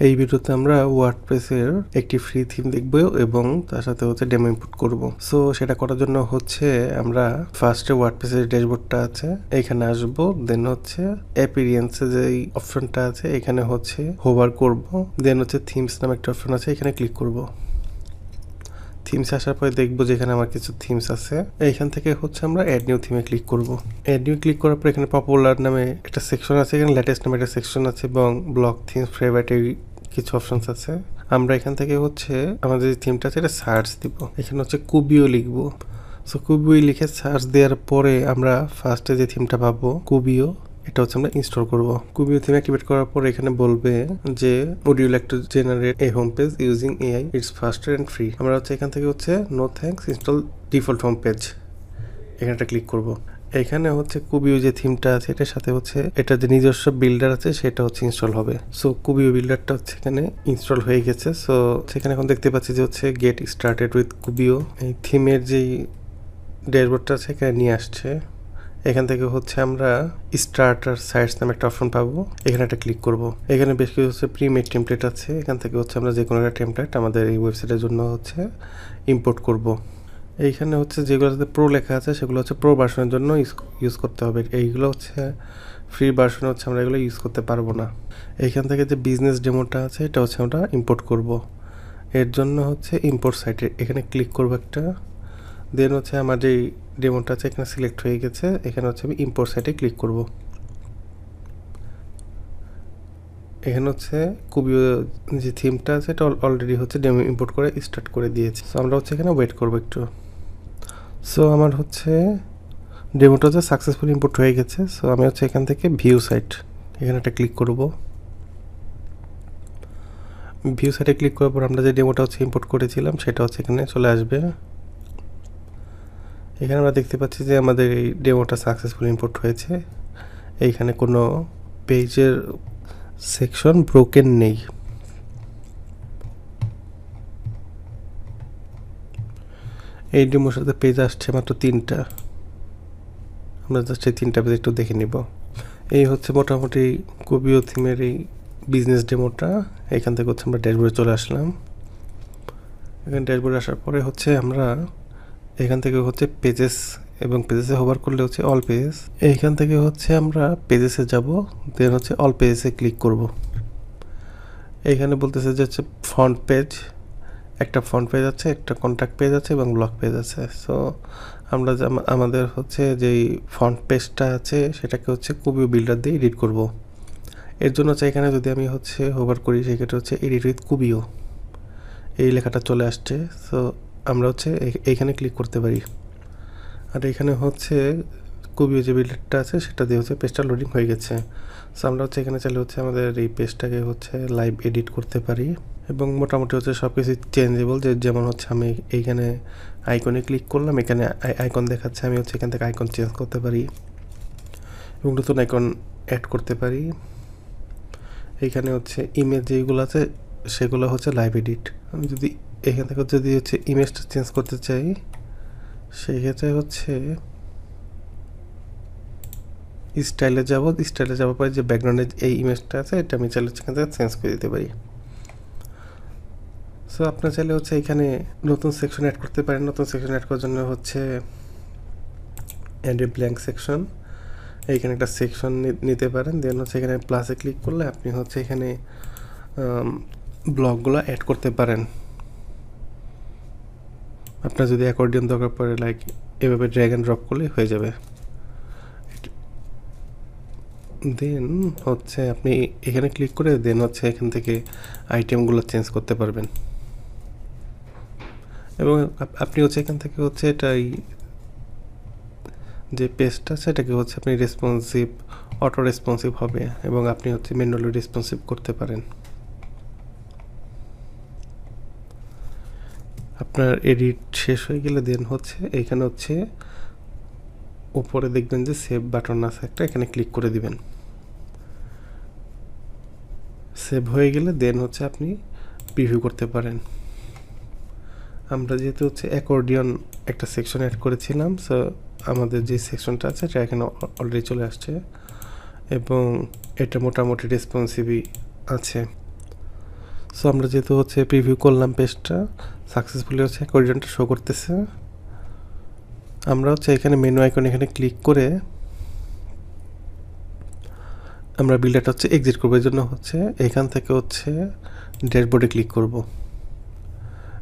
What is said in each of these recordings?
এই ভিডিওতে আমরা ওয়ার্ডপ্রেসের একটি ফ্রি থিম দেখব এবং তার সাথে হচ্ছে ডেমো ইনপুট করব। সো সেটা করার জন্য হচ্ছে আমরা ফার্স্টে ওয়ার্ডপ্রেসের ড্যাশবোর্ডটা আছে এখানে আসব, দেন হচ্ছে অ্যাপিরিয়েন্সে যে অপশনটা আছে এখানে হচ্ছে হোভার করব, দেন হচ্ছে থিমস নামে একটা অপশন আছে এখানে ক্লিক করব। থিমস আসার পরে দেখবো যেখানে আমার কিছু থিমস আছে, এইখান থেকে হচ্ছে আমরা অ্যাড নিউ থিমে ক্লিক করব। অ্যাড নিউ ক্লিক করার পর এখানে পপুলার নামে একটা সেকশন আছে, এখানে লেটেস্ট নামে একটা সেকশন আছে এবং ব্লক থিমস ফেভারিট কিছু অপশনস আছে। আমরা এখান থেকে হচ্ছে আমাদের যে থিমটা আছে এটা সার্চ দিব, এখানে হচ্ছে কুবিও লিখবো। সো কুবিও লিখে সার্চ দেওয়ার পরে আমরা ফার্স্টে যে থিমটা পাবো কুবিও, এটা হচ্ছে আমরা ইনস্টল করব। কুবিও থিম অ্যাক্টিভেট করার পর এখানে বলবে যে would you like to generate a home page using AI, it's faster and free। আমরা হচ্ছে এখান থেকে হচ্ছে no thanks, install default home page, এখানটা ক্লিক করব। এখানে হচ্ছে কুবিও যে থিমটা আছে এটার সাথে হচ্ছে এটা যে নিজস্ব বিল্ডার আছে সেটা হচ্ছে ইনস্টল হবে। সো কুবিও বিল্ডারটা হচ্ছে এখানে ইনস্টল হয়ে গেছে। সো সেখানে এখন দেখতে পাচ্ছি যে হচ্ছে গেট স্টার্টেড উইথ কুবিও, এই থিমের যেই ড্যাশবোর্ডটা আছে এখানে নিয়ে আসছে। এখান থেকে হচ্ছে আমরা স্টার্টার সাইটস নামে একটা অপশন পাবো, এখানে একটা ক্লিক করব। এখানে বেশ কিছু হচ্ছে প্রিমেড টেমপ্লেট আছে, এখান থেকে হচ্ছে আমরা যে কোনো একটা টেমপ্লেট আমাদের এই ওয়েবসাইটের জন্য হচ্ছে ইম্পোর্ট করব। এইখানে হচ্ছে যেগুলোতে প্রো লেখা আছে সেগুলো হচ্ছে প্রো ভার্সনের জন্য ইউজ করতে হবে, এইগুলো হচ্ছে ফ্রি ভার্সন হচ্ছে আমরা এগুলো ইউজ করতে পারবো না। এইখান থেকে যে বিজনেস ডেমোটা আছে এটা হচ্ছে আমরা ইম্পোর্ট করব। এর জন্য হচ্ছে ইম্পোর্ট সাইটে এখানে ক্লিক করব একটা, দেন হচ্ছে আমার যেই ডেমোটা আছে এখানে সিলেক্ট হয়ে গেছে, এখানে হচ্ছে আমি ইম্পোর্ট সাইটে ক্লিক করব। এখানে হচ্ছে কুবিও যে থিমটা আছে এটা অলরেডি হচ্ছে ডেমো ইম্পোর্ট করে স্টার্ট করে দিয়েছে। সো আমরা হচ্ছে এখানে ওয়েট করবো একটু। সো আমার হচ্ছে ডেমোটা হচ্ছে সাকসেসফুল ইম্পোর্ট হয়ে গেছে। সো আমি হচ্ছে এখান থেকে ভিউ সাইট এখানে একটা ক্লিক করব। ভিউ সাইটে ক্লিক করার পর আমরা যে ডেমোটা হচ্ছে ইম্পোর্ট করেছিলাম সেটা হচ্ছে এখানে চলে আসবে। এখানে আমরা দেখতে পাচ্ছি যে আমাদের এই ডেমোটা সাকসেসফুল ইম্পোর্ট হয়েছে, এইখানে কোনো পেজের সেকশন ব্রোকেন নেই। এই ডেমোর সাথে পেজ আসছে মাত্র 3টা, আমরা জাস্ট এই 3টা পেজ একটু দেখে নিব। এই হচ্ছে মোটামুটি কুবিও থিমের এই বিজনেস ডেমোটা। এখান থেকে হচ্ছে আমরা ড্যাশবোর্ডে চলে আসলাম। এখানে ড্যাশবোর্ডে আসার পরে হচ্ছে আমরা এখান থেকে হচ্ছে পেজেস এবং পেজেসে হোভার করলে হচ্ছে অল পেজ, এইখান থেকে হচ্ছে আমরা পেজেসে যাব, দেন হচ্ছে অল পেজে ক্লিক করব। এইখানে বলতেছে যে হচ্ছে ফ্রন্ট পেজ, একটা ফ্রন্ট পেজ আছে, একটা কন্ট্যাক্ট পেজ আছে এবং ব্লক পেজ আছে। সো আমরা আমাদের হচ্ছে যেই ফ্রন্ট পেজটা আছে সেটাকে হচ্ছে কুবিও বিল্ডার দিয়ে এডিট করব। এর জন্য হচ্ছে এখানে যদি আমি হচ্ছে হোভার করি সেক্ষেত্রে হচ্ছে এডিট উইথ কুবিও এই লেখাটা চলে আসছে। সো আমরা হচ্ছে এইখানে ক্লিক করতে পারি, আর এখানে হচ্ছে কুবিও যে বিল্ডারটা আছে সেটা দিয়ে হচ্ছে পেজটা লোডিং হয়ে গেছে। সো আমরা হচ্ছে এখানে চাইলে হচ্ছে আমাদের এই পেজটাকে হচ্ছে লাইভ এডিট করতে পারি এবং মোটামুটি হচ্ছে সব কিছু চেঞ্জেবল, যেমন হচ্ছে আমি এইখানে আইকনে ক্লিক করলাম, এখানে আইকন দেখাচ্ছে, আমি হচ্ছে এখান থেকে আইকন চেঞ্জ করতে পারি এবং নতুন আইকন অ্যাড করতে পারি। এইখানে হচ্ছে ইমেজ যেগুলো আছে সেগুলো হচ্ছে লাইভ এডিট। আমি যদি এখান থেকে যদি হচ্ছে ইমেজটা চেঞ্জ করতে চাই সেই ক্ষেত্রে হচ্ছে স্টাইলে যাব, স্টাইলে যাওয়ার পরে যে ব্যাকগ্রাউন্ডের এই ইমেজটা আছে এটা আমি চাইলে এখান থেকে চেঞ্জ করে দিতে পারি। সো আপনার চাইলে হচ্ছে এখানে নতুন সেকশন অ্যাড করতে পারেন। নতুন সেকশন অ্যাড করার জন্য হচ্ছে অ্যাড এ ব্ল্যাঙ্ক সেকশন, এইখানে একটা সেকশন নিতে পারেন, দেন হচ্ছে এখানে প্লাসে ক্লিক করলে আপনি হচ্ছে এখানে ব্লকগুলো অ্যাড করতে পারেন। আপনার যদি অ্যাকর্ডিয়ন দরকার পড়ে লাইক এভাবে ড্র্যাগ অ্যান্ড ড্রপ করলে হয়ে যাবে। দেন হচ্ছে আপনি এখানে ক্লিক করে দেন হচ্ছে এখান থেকে আইটেমগুলো চেঞ্জ করতে পারবেন এবং আপনি হচ্ছে এখান থেকে হচ্ছে এটাই যে পেজটা সেটাকে হচ্ছে আপনি রেসপন্সিভ অটো রেসপন্সিভ হবে এবং আপনি হচ্ছে ম্যানুয়ালি রেসপন্সিভ করতে পারেন। আপনার এডিট শেষ হয়ে গেলে দেন হচ্ছে এইখানে হচ্ছে উপরে দেখবেন যে সেভ বাটন আছে একটা, এখানে ক্লিক করে দিবেন। সেভ হয়ে গেলে দেন হচ্ছে আপনি প্রিভিউ করতে পারেন। আমরা যেহেতু হচ্ছে অ্যাকর্ডিয়ন একটা সেকশন অ্যাড করেছিলাম, সো আমাদের যে সেকশনটা আছে এটা এখানে অলরেডি চলে আসছে এবং এটা মোটামুটি রেসপন্সিভই আছে। সো আমরা যেহেতু হচ্ছে প্রিভিউ করলাম পেজটা, সাকসেসফুলি হচ্ছে কোরিডনটা শো করতেছে। আমরা হচ্ছে এখানে মেনু আইকন এখানে ক্লিক করে আমরা বিল্ডারটা হচ্ছে এক্সিট করবো। এই জন্য হচ্ছে এখান থেকে হচ্ছে ড্যাশবোর্ডে ক্লিক করব।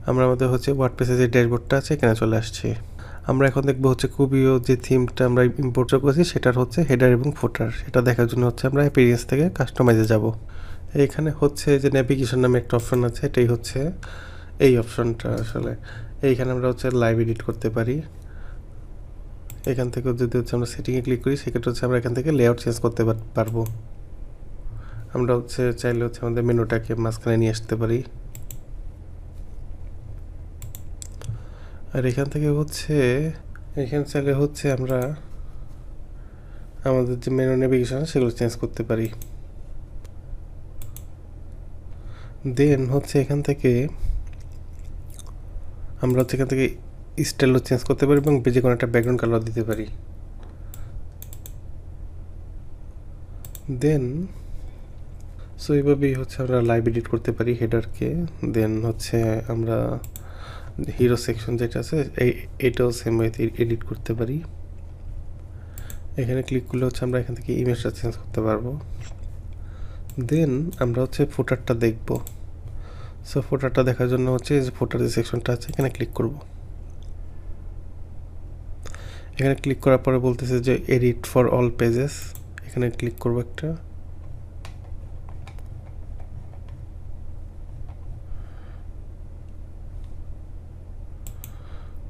আমরা আমাদের হচ্ছে ওয়ার্ডপ্রেসে যে ড্যাশবোর্ডটা আছে এখানে চলে আসছি। আমরা এখন দেখবো হচ্ছে কুবিও যে থিমটা আমরা ইম্পোর্ট করেছি সেটার হচ্ছে হেডার এবং ফুটার, সেটা দেখার জন্য হচ্ছে আমরা অ্যাপিয়ারেন্স থেকে কাস্টমাইজে যাব। এইখানে হচ্ছে যে নেভিগেশন নামে একটা অপশন আছে, এটাই হচ্ছে এই অপশনটা। আসলে এইখানে আমরা হচ্ছে লাইভ এডিট করতে পারি। এখান থেকে যদি হচ্ছে আমরা সেটিংয়ে ক্লিক করি সেক্ষেত্রে হচ্ছে আমরা এখান থেকে লেআউট চেঞ্জ করতে পারবো। আমরা হচ্ছে চাইলে হচ্ছে আমাদের মেনুটাকে মাঝখানে নিয়ে আসতে পারি। আর এখান থেকে হচ্ছে এখানে চাইলে হচ্ছে আমরা আমাদের যে মেনু নেভিগেশন সেগুলো চেঞ্জ করতে পারি। দেন হচ্ছে এখান থেকে আমরা হচ্ছে এখান থেকে স্টাইলও চেঞ্জ করতে পারি এবং যে কোনো একটা ব্যাকগ্রাউন্ড কালার দিতে পারি। দেন সো এইভাবেই হচ্ছে আমরা লাইভ এডিট করতে পারি হেডারকে। দেন হচ্ছে আমরা হিরো সেকশন যেটা আছে এটাও সেম ওয়েতে এডিট করতে পারি। এখানে ক্লিক করলে হচ্ছে আমরা এখান থেকে ইমেজটা চেঞ্জ করতে পারবো। দেন আমরা হচ্ছে ফুটারটা দেখব। সো ফুটারটা দেখার জন্য হচ্ছে যে ফুটার যে সেকশনটা আছে এখানে ক্লিক করব। এখানে ক্লিক করার পরে বলতেছে যে এডিট ফর অল পেজেস, এখানে ক্লিক করব একটা।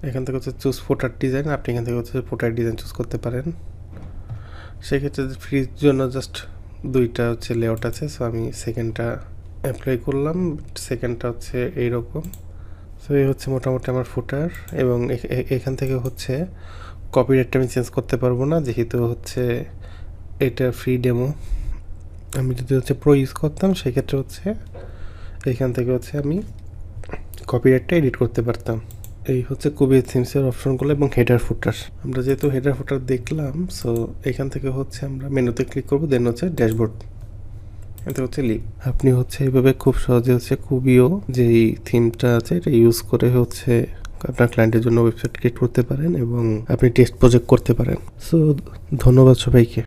এখান থেকে হচ্ছে চুজ ফুটার ডিজাইন, আপনি এখান থেকে হচ্ছে ফুটার ডিজাইন চুজ করতে পারেন। সেক্ষেত্রে ফ্রির জন্য জাস্ট দুইটা হচ্ছে লেআউট আছে, সো আমি সেকেন্ডটা অ্যাপ্লাই করলাম। সেকেন্ডটা হচ্ছে এইরকম। সো এই হচ্ছে মোটামুটি আমার ফুটার। এবং এখান থেকে হচ্ছে কপিরাইটটা আমি চেঞ্জ করতে পারবো না, যেহেতু হচ্ছে এটা ফ্রি ডেমো। আমি যদি হচ্ছে প্রো ইউজ করতাম সেক্ষেত্রে হচ্ছে এখান থেকে হচ্ছে আমি কপিরাইটটা এডিট করতে পারতাম। এই হচ্ছে কুবিও থিমসের অপশনগুলো এবং হেডার ফুটার। আমরা যেহেতু হেডার ফুটার দেখলাম, সো এখান থেকে হচ্ছে আমরা মেনুতে ক্লিক করবো। দেন হচ্ছে ড্যাশবোর্ড, এটা হচ্ছে লিভ। আপনি হচ্ছে এইভাবে খুব সহজে হচ্ছে কুবিও যেই থিমটা আছে এটা ইউজ করে হচ্ছে আপনার ক্লায়েন্টের জন্য ওয়েবসাইট ক্রিয়েট করতে পারেন এবং আপনি টেস্ট প্রজেক্ট করতে পারেন। সো ধন্যবাদ সবাইকে।